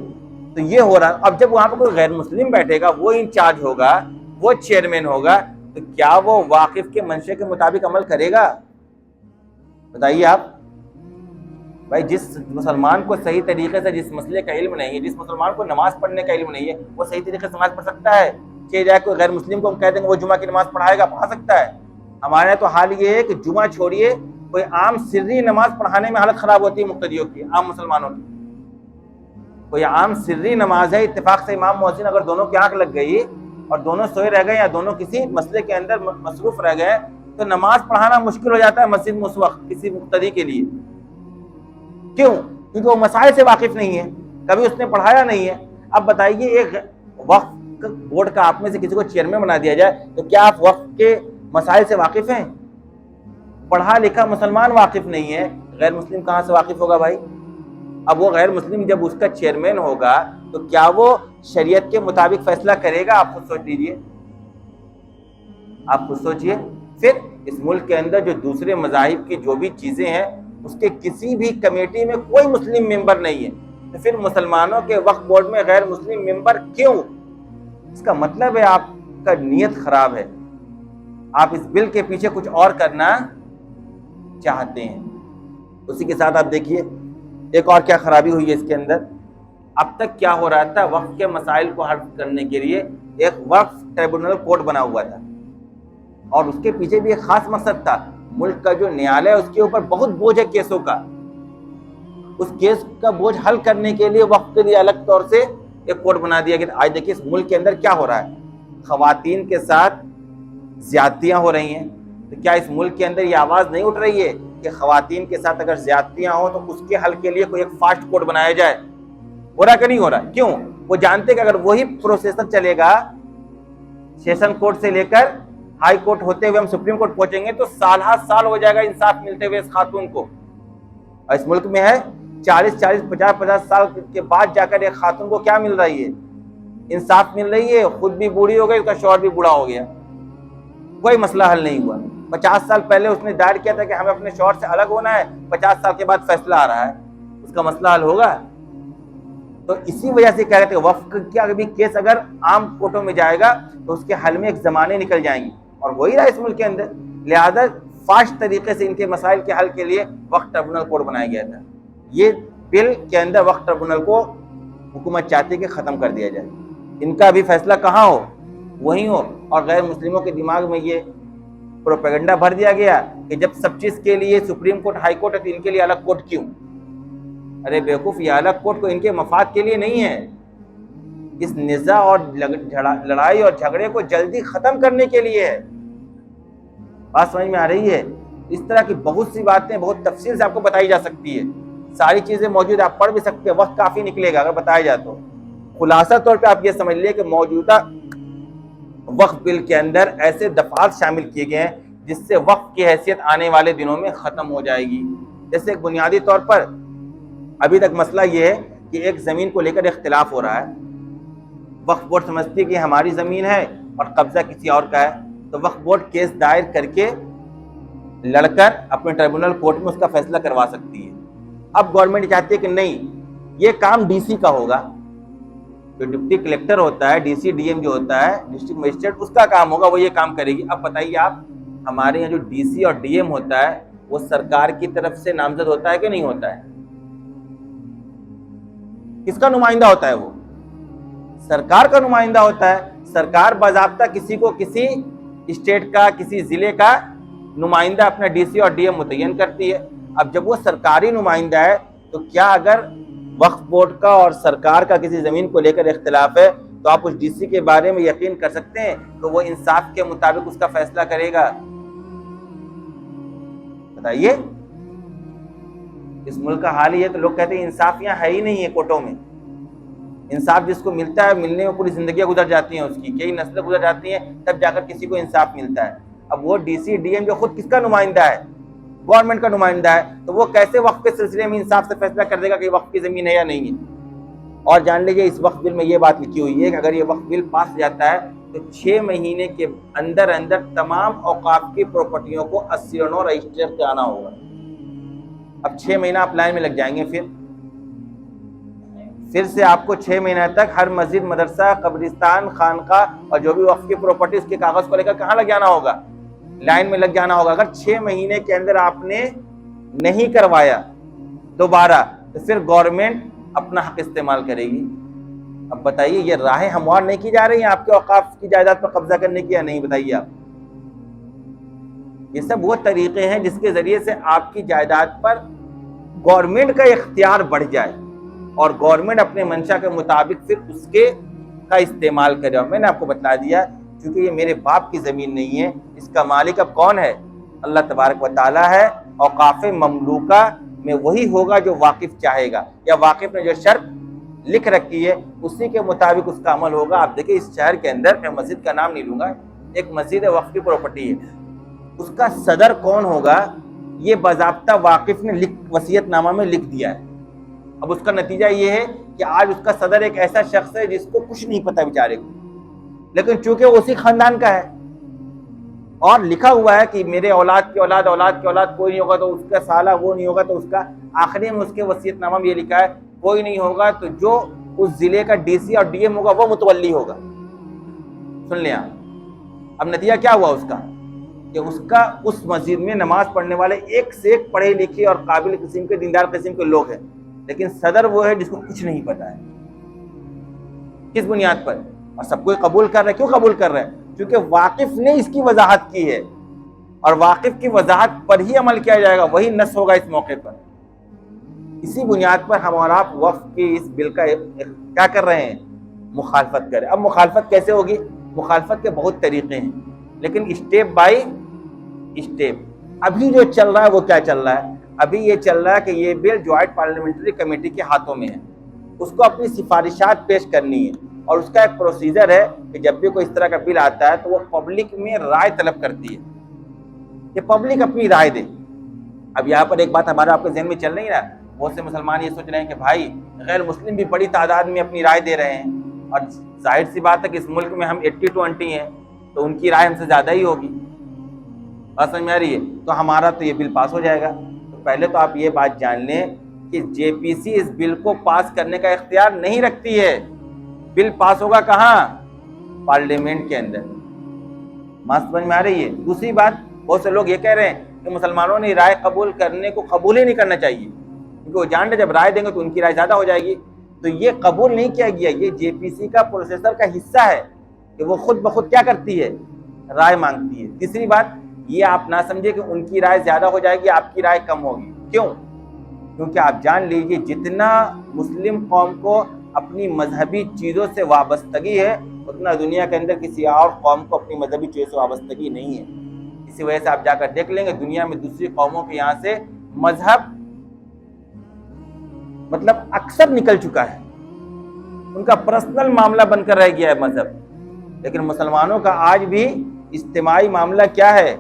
تو یہ ہو رہا۔ اب جب وہاں پہ کوئی غیر مسلم بیٹھے گا، وہ انچارج ہوگا، وہ چیئرمین ہوگا، تو کیا وہ واقف کے منشے کے مطابق عمل کرے گا؟ بتائیے آپ بھائی، جس مسلمان کو صحیح طریقے سے جس مسئلے کا علم نہیں ہے، جس مسلمان کو نماز پڑھنے کا علم نہیں ہے، وہ صحیح طریقے سے نماز پڑھ سکتا ہے؟ کہ جائے کوئی غیر مسلم کو ہم کہہ دیں گے وہ جمعہ کی نماز پڑھائے گا، پڑھا سکتا ہے؟ ہمارے یہاں تو حال یہ ہے کہ جمعہ چھوڑیے، کوئی عام سری نماز پڑھانے میں حالت خراب ہوتی ہے مقتدیوں کی، عام مسلمانوں کی۔ کوئی عام سری نماز ہے، اتفاق سے امام مؤذن اگر دونوں کی آنکھ لگ گئی اور دونوں سوئے رہ گئے یا دونوں کسی مسئلے کے اندر مصروف رہ گئے، تو نماز پڑھانا مشکل ہو جاتا ہے مسجد میں اس وقت کسی مقتدی کے لیے۔ کیوں؟ کیونکہ وہ مسائل سے واقف نہیں ہے، کبھی اس نے پڑھایا نہیں ہے۔ اب بتائیے، ایک وقف بورڈ کا آپ میں سے کسی کو چیئرمین بنا دیا جائے تو کیا آپ وقف کے مسائل سے واقف ہیں؟ پڑھا لکھا مسلمان واقف نہیں ہے، غیر مسلم کہاں سے واقف ہوگا بھائی؟ اب وہ غیر مسلم جب اس کا چیئرمین ہوگا تو کیا وہ شریعت کے مطابق فیصلہ کرے گا؟ آپ خود سوچ لیجئے، آپ خود سوچئے۔ پھر اس ملک کے اندر جو دوسرے مذاہب کی جو بھی چیزیں ہیں، اس کے کسی بھی کمیٹی میں کوئی مسلم ممبر نہیں ہے، تو پھر مسلمانوں کے وقف بورڈ میں غیر مسلم ممبر کیوں؟ اس کا مطلب ہے آپ کا نیت خراب ہے، آپ اس بل کے پیچھے کچھ اور کرنا چاہتے ہیں۔ اسی کے ساتھ آپ دیکھیے ایک اور کیا خرابی ہوئی ہے اس کے اندر۔ اب تک کیا ہو رہا تھا، وقف کے مسائل کو حل کرنے کے لیے ایک وقف ٹریبونل کورٹ بنا ہوا تھا، اور اس کے پیچھے بھی ایک خاص مقصد تھا۔ ملک کا جو نیالہ ہے اس کے اوپر بہت بوجھ ہے کیسوں کا، اس کیس کا بوجھ حل کرنے کے لیے وقف کے لیے الگ طور سے ایک کورٹ بنا دیا گیا۔ آج دیکھیے اس ملک کے اندر کیا ہو رہا ہے، خواتین کے ساتھ زیادتیاں ہو رہی ہیں، تو کیا اس ملک کے اندر یہ آواز نہیں اٹھ رہی ہے کہ خواتین کے ساتھ اگر زیادتیاں ہوں تو اس کے حل کے لیے کوئی ایک فاسٹ کورٹ بنایا جائے؟ ہو رہا کہ نہیں ہو رہا؟ کیوں؟ وہ جانتے کہ اگر وہی پروسیسر چلے گا، سیشن کورٹ سے لے کر ہائی کورٹ ہوتے ہوئے ہم سپریم کورٹ پہنچیں گے تو سال ہر سال ہو جائے گا انصاف ملتے ہوئے اس خاتون کو۔ اور اس ملک میں ہے 40-50 سال کے بعد جا کر ایک خاتون کو کیا مل رہی ہے؟ انصاف مل رہی ہے، خود بھی بوڑھی ہو گئی، اس کا شوہر بھی بوڑھا ہو گیا، کوئی مسئلہ حل نہیں ہوا۔ 50 سال پہلے اس نے دائر کیا تھا کہ ہمیں اپنے شوہر سے الگ ہونا ہے، 50 سال کے بعد فیصلہ آ رہا ہے، اس کا مسئلہ حل ہوگا؟ تو اسی وجہ سے کہہ رہے تھے وقف کیا بھی کیس اگر عام کورٹوں میں جائے گا تو اس کے حل میں ایک زمانے نکل جائیں گے، اور وہی رہا اس ملک کے اندر۔ لہذا فاسٹ طریقے سے ان کے مسائل کے حل کے لیے وقف ٹریبونل کورٹ بنایا گیا تھا۔ یہ بل کے اندر وقف ٹریبونل کو حکومت چاہتی ہے کہ ختم کر دیا جائے، ان کا بھی فیصلہ کہاں ہو، وہیں ہو، اور غیر مسلموں کے دماغ میں یہ پروپیگنڈا بھر دیا گیا کہ جب سب چیز کے لیے سپریم کورٹ ہائی کورٹ ہے تو ان کے لیے الگ کورٹ کیوں؟ ارے بیوقوف، یہ الگ کورٹ کو ان کے مفاد کے لیے نہیں ہے، اس نزاع اور لڑائی اور جھگڑے کو جلدی ختم کرنے کے لیے ہے۔ بات سمجھ میں آ رہی ہے؟ اس طرح کی بہت سی باتیں بہت تفصیل سے آپ کو بتائی جا سکتی ہے، ساری چیزیں موجود ہیں، آپ پڑھ بھی سکتے ہیں، وقت کافی نکلے گا اگر بتایا جائے تو۔ خلاصہ طور پہ آپ یہ سمجھ لیں کہ موجودہ وقف بل کے اندر ایسے دفعات شامل کیے گئے ہیں جس سے وقف کی حیثیت آنے والے دنوں میں ختم ہو جائے گی۔ جیسے ایک بنیادی طور پر ابھی تک مسئلہ یہ ہے کہ ایک زمین کو لے کر اختلاف ہو رہا ہے، وقف بورڈ سمجھتی ہے کہ ہماری زمین ہے اور قبضہ کسی اور کا ہے، تو وقف بورڈ کیس دائر کر کے لڑ کر اپنے ٹریبونل کورٹ میں اس کا فیصلہ کروا سکتی ہے۔ اب گورنمنٹ چاہتی ہے کہ نہیں، یہ کام ڈی سی کا ہوگا، جو ڈپٹی کلیکٹر ہوتا ہے, ڈی سی ڈی ایم جو ہوتا ہے, ڈسٹرکٹ مجسٹریٹ, اس کا کام ہوگا, وہ یہ کام کرے گی. اب بتائیے آپ, ہمارے یہاں جو ڈی سی اور ڈی ایم ہوتا ہے وہ سرکار کی طرف سے نامزد ہوتا ہے کہ نہیں ہوتا ہے؟ کس کا نمائندہ ہوتا ہے؟ وہ سرکار کا نمائندہ ہوتا ہے. سرکار باضابطہ کسی کو کسی اسٹیٹ کا, کسی ضلع کا نمائندہ اپنا ڈی سی اور ڈی ایم متعین کرتی ہے. اب جب وہ سرکاری نمائندہ ہے تو کیا اگر وقف بورڈ کا اور سرکار کا کسی زمین کو لے کر اختلاف ہے تو آپ اس ڈی سی کے بارے میں یقین کر سکتے ہیں کہ وہ انصاف کے مطابق اس کا فیصلہ کرے گا؟ بتائیے. اس ملک کا حال یہ ہے تو لوگ کہتے ہیں انصاف یہاں ہے ہی نہیں ہے کوٹوں میں. انصاف جس کو ملتا ہے, ملنے میں پوری زندگیاں گزر جاتی ہیں, اس کی کئی نسلیں گزر جاتی ہیں, تب جا کر کسی کو انصاف ملتا ہے. اب وہ ڈی سی ڈی ایم جو خود کس کا نمائندہ ہے؟ گورنمنٹ کا نمائندہ ہے, تو وہ کیسے وقف کے سلسلے میں انصاف سے فیصلہ کر دے گا کہ وقف کی زمین ہے یا نہیں ہے؟ اور جان لیجیے اس وقف بل میں یہ بات لکھی ہوئی ہے کہ اگر یہ وقف بل پاس ہو جاتا ہے تو 6 مہینے کے اندر تمام اوقاف کی پراپرٹیوں کو 80 رجسٹر کرانا ہوگا. اب 6 مہینہ آپ لائن میں لگ جائیں گے, پھر سے آپ کو 6 مہینہ تک ہر مسجد, مدرسہ, قبرستان, خانقاہ اور جو بھی وقف کی پراپرٹی اس کے کاغذ کو لے کر کہاں لگ جانا ہوگا؟ لائن میں لگ جانا ہوگا. اگر 6 مہینے کے اندر آپ نے نہیں کروایا دوبارہ تو پھر گورنمنٹ اپنا حق استعمال کرے گی. اب بتائیے یہ راہیں ہموار نہیں کی جا رہی ہیں آپ کے اوقاف کی جائیداد پر قبضہ کرنے کی یا نہیں؟ بتائیے آپ. یہ سب وہ طریقے ہیں جس کے ذریعے سے آپ کی جائیداد پر گورنمنٹ کا اختیار بڑھ جائے اور گورنمنٹ اپنے منشا کے مطابق پھر اس کے کا استعمال کرے. اور میں نے آپ کو بتلا دیا کیونکہ یہ میرے باپ کی زمین نہیں ہے, اس کا مالک اب کون ہے؟ اللہ تبارک و تعالیٰ ہے. اوقاف مملوکہ میں وہی ہوگا جو واقف چاہے گا, یا واقف نے جو شرط لکھ رکھی ہے اسی کے مطابق اس کا عمل ہوگا. آپ دیکھیں اس شہر کے اندر, میں مسجد کا نام نہیں لوں گا, ایک مسجد وقف کی پراپرٹی ہے, اس کا صدر کون ہوگا یہ باضابطہ واقف نے وصیت نامہ میں لکھ دیا ہے. اب اس کا نتیجہ یہ ہے کہ آج اس کا صدر ایک ایسا شخص ہے جس کو کچھ نہیں پتا بیچارے کو, لیکن چونکہ وہ اسی خاندان کا ہے اور لکھا ہوا ہے کہ میرے اولاد کی اولاد, اولاد کی اولاد کوئی نہیں ہوگا تو اس کا سالہ وہ نہیں ہوگا, تو اس کا آخری میں اس کے وصیت نامہ میں یہ لکھا ہے کوئی نہیں ہوگا تو جو اس ضلع کا ڈی سی اور ڈی ایم ہوگا وہ متولی ہوگا. سن لیں آپ. اب نتیجہ کیا ہوا اس کا کہ اس مسجد میں نماز پڑھنے والے ایک سے ایک پڑھے لکھے اور قابل قسم کے, دیندار قسم کے لوگ ہیں, لیکن صدر وہ ہے جس کو کچھ نہیں پتا ہے. کس بنیاد پر؟ اور سب کو قبول کر رہے ہیں. کیوں قبول کر رہے ہیں؟ کیونکہ واقف نے اس کی وضاحت کی ہے, اور واقف کی وضاحت پر ہی عمل کیا جائے گا, وہی نص ہوگا اس موقع پر. اسی بنیاد پر ہم اور آپ وقف کی اس بل کا کیا کر رہے ہیں؟ مخالفت کریں. اب مخالفت کیسے ہوگی؟ مخالفت کے بہت طریقے ہیں, لیکن اسٹیپ بائی اسٹیپ. ابھی جو چل رہا ہے وہ کیا چل رہا ہے؟ ابھی یہ چل رہا ہے کہ یہ بل جوائنٹ پارلیمنٹری کمیٹی کے ہاتھوں میں ہے, اس کو اپنی سفارشات پیش کرنی ہے, اور اس کا ایک پروسیجر ہے کہ جب بھی کوئی اس طرح کا بل آتا ہے تو وہ پبلک میں رائے طلب کرتی ہے کہ پبلک اپنی رائے دے. اب یہاں پر ایک بات ہمارا آپ کے ذہن میں چل رہی ہے نا, بہت سے مسلمان یہ سوچ رہے ہیں کہ بھائی غیر مسلم بھی بڑی تعداد میں اپنی رائے دے رہے ہیں, اور ظاہر سی بات ہے کہ اس ملک میں ہم 80-20 ہیں تو ان کی رائے ہم سے زیادہ ہی ہوگی. بات سمجھ میں آ رہی ہے؟ تو ہمارا تو یہ بل پاس ہو جائے گا. تو پہلے تو آپ یہ بات جان لیں کہ جے پی سی اس بل کو پاس کرنے کا اختیار نہیں رکھتی ہے. بل پاس ہوگا کہاں؟ پارلیمنٹ کے اندر. بات سمجھ میں آ رہی ہے؟ دوسری بات, بہت سے لوگ یہ کہہ رہے ہیں کہ مسلمانوں نے رائے قبول کرنے کو قبول ہی نہیں کرنا چاہیے, کیونکہ وہ جان رہے جب رائے دیں گے تو ان کی رائے زیادہ ہو جائے گی. تو یہ قبول نہیں کیا گیا, یہ جے پی سی کا پروسیسر کا حصہ ہے کہ وہ خود بخود کیا کرتی ہے؟ رائے مانگتی ہے. تیسری بات, یہ آپ نہ سمجھے کہ ان کی رائے زیادہ ہو جائے گی, آپ کی رائے کم ہوگی. کیوں؟ کیونکہ آپ جان لیجیے جتنا مسلم قوم کو اپنی مذہبی چیزوں سے وابستگی ہے اتنا دنیا کے اندر کسی اور قوم کو اپنی مذہبی چیزوں سے وابستگی نہیں ہے. اسی وجہ سے آپ جا کر دیکھ لیں گے دنیا میں دوسری قوموں کے یہاں سے مذہب مطلب اکثر نکل چکا ہے, ان کا پرسنل معاملہ بن کر رہ گیا ہے مذہب. لیکن مسلمانوں کا آج بھی اجتماعی معاملہ کیا ہے؟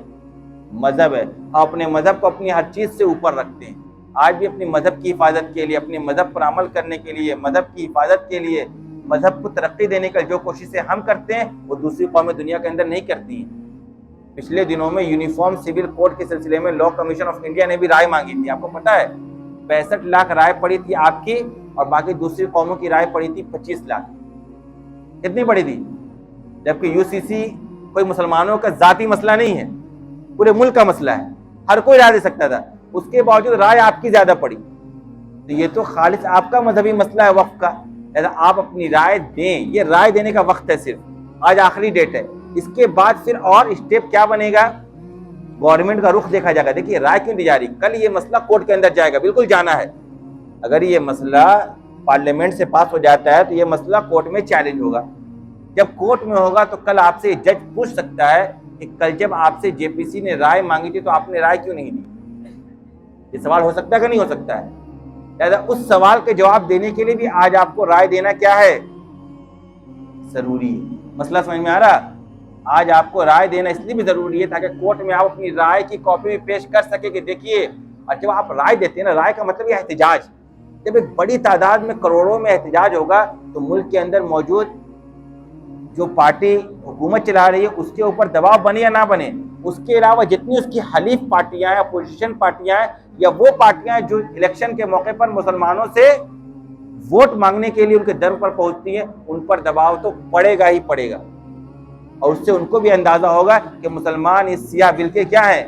مذہب ہے. ہم اپنے مذہب کو اپنی ہر چیز سے اوپر رکھتے ہیں. آج بھی اپنی مذہب کی حفاظت کے لیے, اپنے مذہب پر عمل کرنے کے لیے, مذہب کی حفاظت کے لیے, مذہب کو ترقی دینے کا جو کوششیں ہم کرتے ہیں وہ دوسری قومیں دنیا کے اندر نہیں کرتی ہیں. پچھلے دنوں میں یونیفارم سول کوڈ کے سلسلے میں لا کمیشن آف انڈیا نے بھی رائے مانگی تھی. آپ کو پتا ہے 65 لاکھ رائے پڑی تھی آپ کی, اور باقی دوسری قوموں کی رائے پڑی تھی 25 لاکھ. کتنی بڑی تھی؟ جبکہ UCC کوئی مسلمانوں کا ذاتی مسئلہ نہیں ہے، پورے ملک کا مسئلہ ہے، ہر کوئی رائے دے سکتا تھا، اس کے باوجود رائے آپ کی زیادہ پڑی. تو یہ تو خالص آپ کا مذہبی مسئلہ ہے وقف کا، لہذا آپ اپنی رائے دیں. یہ رائے دینے کا وقت ہے، صرف آج آخری ڈیٹ ہے. اس کے بعد پھر اور اسٹیپ کیا بنے گا؟ گورنمنٹ کا رخ دیکھا جائے گا. دیکھیے رائے کیوں دی جا رہی؟ کل یہ مسئلہ کورٹ کے اندر جائے گا، بالکل جانا ہے. اگر یہ مسئلہ پارلیمنٹ سے پاس ہو جاتا ہے تو یہ مسئلہ کورٹ میں چیلنج ہوگا. جب کورٹ میں ہوگا تو کل آپ سے جج پوچھ سکتا ہے کہ کل جب آپ سے JPC نے رائے مانگی تھی تو آپ نے رائے کیوں نہیں دی. یہ سوال ہو سکتا ہے کہ نہیں ہو سکتا ہے؟ لہذا اس سوال کے جواب دینے کے لیے بھی آج آپ کو رائے دینا کیا ہے؟ ضروری ہے. مسئلہ سمجھ میں آ رہا؟ آج آپ کو رائے دینا اس لیے بھی ضروری ہے تاکہ کورٹ میں آپ اپنی رائے کی کاپی بھی پیش کر سکیں کہ دیکھیے. اور جب آپ رائے دیتے ہیں نا، رائے کا مطلب یہ احتجاج. جب ایک بڑی تعداد میں کروڑوں میں احتجاج ہوگا تو ملک کے اندر موجود جو پارٹی حکومت چلا رہی ہے اس کے اوپر دباؤ بنے یا نہ بنے، اس کے علاوہ جتنی اس کی حلیف پارٹیاں ہیں، اپوزیشن پارٹیاں ہیں، یا وہ پارٹیاں جو الیکشن کے موقع پر مسلمانوں سے ووٹ مانگنے کے لیے ان کے در پر پہنچتی ہیں، ان پر دباؤ تو پڑے گا ہی پڑے گا. اور اس سے ان کو بھی اندازہ ہوگا کہ مسلمان اس سیاہ بل کے کیا ہیں؟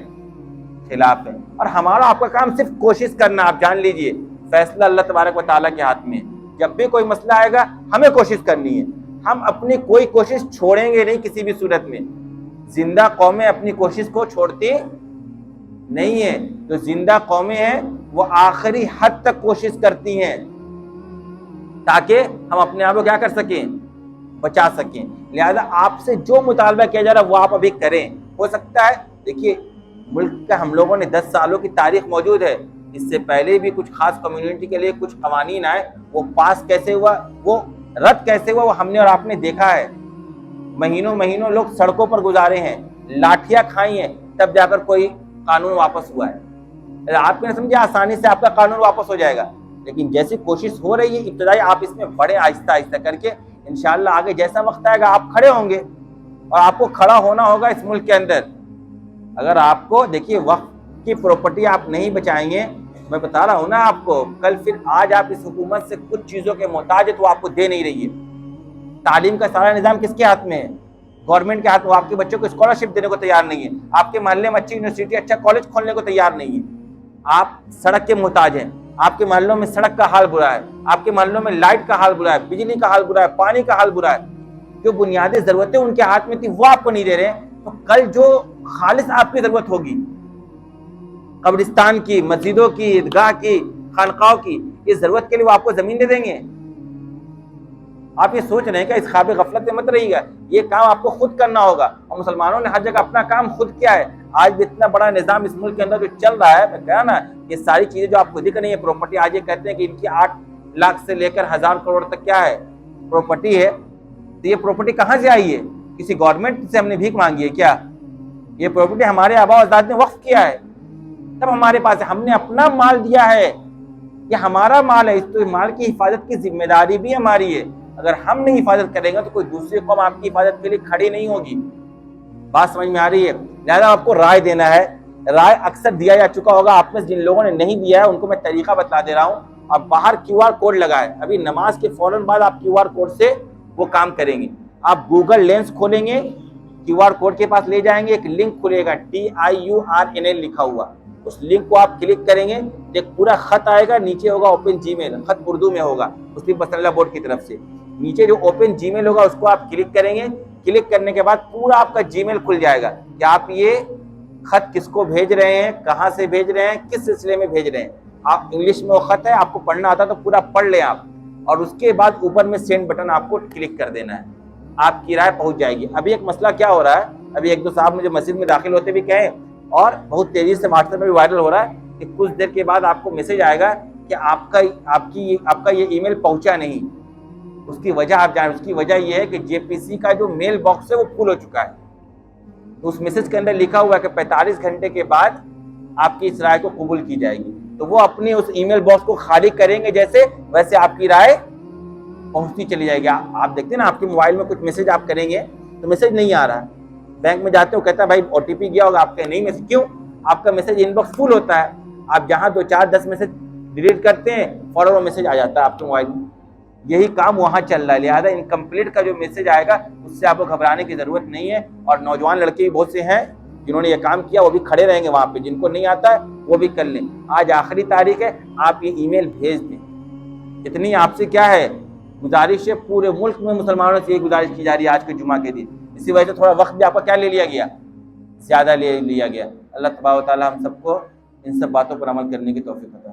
خلاف ہیں. اور ہمارا آپ کا کام صرف کوشش کرنا. آپ جان لیجئے فیصلہ اللہ تبارک و تعالیٰ کے ہاتھ میں. جب بھی کوئی مسئلہ آئے گا ہمیں کوشش کرنی ہے. ہم اپنی کوئی کوشش چھوڑیں گے نہیں کسی بھی صورت میں. زندہ قومیں اپنی کوشش کو چھوڑتی نہیں ہیں. جو زندہ قومیں ہیں وہ آخری حد تک کوشش کرتی ہیں تاکہ ہم اپنے آپ کو کیا کر سکیں؟ بچا سکیں. لہذا آپ سے جو مطالبہ کیا جا رہا ہے وہ آپ ابھی کریں. ہو سکتا ہے دیکھیے ملک کا ہم لوگوں نے 10 سالوں کی تاریخ موجود ہے. اس سے پہلے بھی کچھ خاص کمیونٹی کے لیے کچھ قوانین آئے، وہ پاس کیسے ہوا، وہ رد کیسے ہوا، وہ ہم نے اور آپ نے دیکھا ہے. مہینوں مہینوں لوگ سڑکوں پر گزارے ہیں، لاٹھیاں کھائی ہیں، تب جا کر کوئی قانون واپس ہوا ہے. آپ نے سمجھا آسانی سے آپ کا قانون واپس ہو جائے گا، لیکن جیسی کوشش ہو رہی ہے ابتدائی آپ اس میں بڑے آہستہ آہستہ کر کے انشاءاللہ آگے جیسا وقت آئے گا آپ کھڑے ہوں گے. اور آپ کو کھڑا ہونا ہوگا اس ملک کے اندر. اگر آپ کو دیکھیے وقت کی پراپرٹی آپ نہیں بچائیں گے، میں بتا رہا ہوں نا آپ کو، کل پھر آج آپ اس حکومت سے کچھ چیزوں کے محتاج ہے تو آپ کو دے نہیں رہی ہے. تعلیم کا سارا نظام کس کے ہاتھ میں ہے؟ گورنمنٹ کے ہاتھ میں. آپ کے بچوں کو اسکالرشپ دینے کو تیار نہیں ہے. آپ کے محلے میں اچھی یونیورسٹی، اچھا کالج کھولنے کو تیار نہیں ہے. آپ سڑک کے محتاج ہیں. آپ کے محلوں میں سڑک کا حال برا ہے، آپ کے محلوں میں لائٹ کا حال برا ہے، بجلی کا حال برا ہے، پانی کا حال برا ہے. جو بنیادی ضرورتیں ان کے ہاتھ میں تھی وہ آپ کو نہیں دے رہے ہیں. تو کل جو خالص آپ کی ضرورت ہوگی، قبرستان کی، مسجدوں کی، عیدگاہ کی، خانقاہوں کی، اس ضرورت کے لیے وہ آپ کو زمین دے دیں گے. آپ یہ سوچ رہے ہیں کہ اس خواب غفلت میں مت رہیے گا. یہ کام آپ کو خود کرنا ہوگا. اور مسلمانوں نے ہر جگہ اپنا کام خود کیا ہے. آج بھی اتنا بڑا نظام اس ملک کے اندر جو چل رہا ہے، میں کہا نا یہ ساری چیزیں جو آپ کو دکھ رہی ہیں پراپرٹی، آج یہ کہتے ہیں کہ ان کی 8 لاکھ سے لے کر 1000 کروڑ تک کیا ہے پراپرٹی ہے. تو یہ پراپرٹی کہاں سے آئی ہے؟ کسی گورنمنٹ سے ہم نے بھیک مانگی ہے کیا؟ یہ پراپرٹی ہمارے آباء و اجداد نے وقف کیا ہے، تب ہمارے پاس ہے. ہم نے اپنا مال دیا ہے، یہ ہمارا مال ہے. اس تو مال کی حفاظت کی ذمہ داری بھی ہماری ہے. اگر ہم نہیں حفاظت کریں گے تو کوئی دوسری قوم آپ کی حفاظت کے لیے کھڑی نہیں ہوگی. بات سمجھ میں آ رہی ہے؟ لہذا آپ کو رائے دینا ہے. رائے اکثر دیا جا چکا ہوگا. آپ میں جن لوگوں نے نہیں دیا ہے ان کو میں طریقہ بتلا دے رہا ہوں. آپ باہر QR کوڈ لگائیں. ابھی نماز کے فوراً بعد آپ QR کوڈ سے وہ کام کریں گے. آپ گوگل لینس کھولیں گے، QR کوڈ کے پاس لے جائیں گے، ایک لنک کھلے گا TIURNL لکھا ہوا. اس لنک کو آپ کلک کریں گے، ایک پورا خط آئے گا، نیچے ہوگا اوپن جی میل. خط اردو میں ہوگا مسلم پرسنل لا بورڈ کی طرف سے. نیچے جو اوپن جی میل ہوگا اس کو آپ کلک کریں گے. کلک کرنے کے بعد پورا آپ کا جی میل کھل جائے گا کہ آپ یہ خط کس کو بھیج رہے ہیں، کہاں سے بھیج رہے ہیں، کس سلسلے میں بھیج رہے ہیں. آپ انگلش میں وہ خط ہے، آپ کو پڑھنا آتا تو پورا پڑھ لیں آپ. اور اس کے بعد اوپر میں سینڈ بٹن آپ کو کلک کر دینا ہے. آپ کی رائے پہنچ جائے گی. ابھی ایک مسئلہ کیا ہو رہا ہے، ابھی 1-2 صاحب مجھے مسجد میں داخل ہوتے بھی کہیں، اور بہت تیزی سے واٹس ایپ میں بھی وائرل ہو رہا ہے کہ کچھ دیر کے بعد آپ کو میسج آئے گا کہ آپ کا یہ ای میل پہنچا نہیں. اس کی وجہ آپ جانیں. اس کی وجہ یہ ہے کہ JPC کا جو میل باکس ہے وہ فل ہو چکا ہے. تو اس میسج کے اندر لکھا ہوا ہے کہ 45 گھنٹے کے بعد آپ کی اس رائے کو قبول کی جائے گی. تو وہ اپنے اس ای میل باکس کو خالی کریں گے جیسے، ویسے آپ کی رائے پہنچتی چلی جائے گی. آپ دیکھتے ہیں نا آپ کے موبائل میں کچھ میسج آپ کریں گے تو میسج نہیں آ رہا. بینک میں جاتے ہو کہتا ہے بھائی OTP گیا ہوگا، آپ کے نہیں میسج. کیوں؟ آپ کا میسج ان باکس فل ہوتا ہے. آپ جہاں 2-4-10 میسج ڈیلیٹ کرتے ہیں فوراً وہ میسج آ جاتا ہے آپ کے موبائل میں. یہی کام وہاں چل رہا ہے. لہٰذا انکمپلیٹ کا جو میسج آئے گا اس سے آپ کو گھبرانے کی ضرورت نہیں ہے. اور نوجوان لڑکے بھی بہت سے ہیں جنہوں نے یہ کام کیا، وہ بھی کھڑے رہیں گے وہاں پہ. جن کو نہیں آتا ہے وہ بھی کر لیں. آج آخری تاریخ ہے، آپ یہ ای میل بھیج دیں. اتنی آپ سے کیا ہے گزارش ہے. پورے ملک میں مسلمانوں سے یہ گزارش کی جا رہی ہے آج کے جمعہ کے دن. اسی وجہ سے تھوڑا وقت بھی آپ کا کیا لے لیا گیا، زیادہ لے لیا گیا. اللہ تبارک و تعالی ہم سب کو ان سب باتوں پر عمل کرنے کی توفیق عطا فرمائے.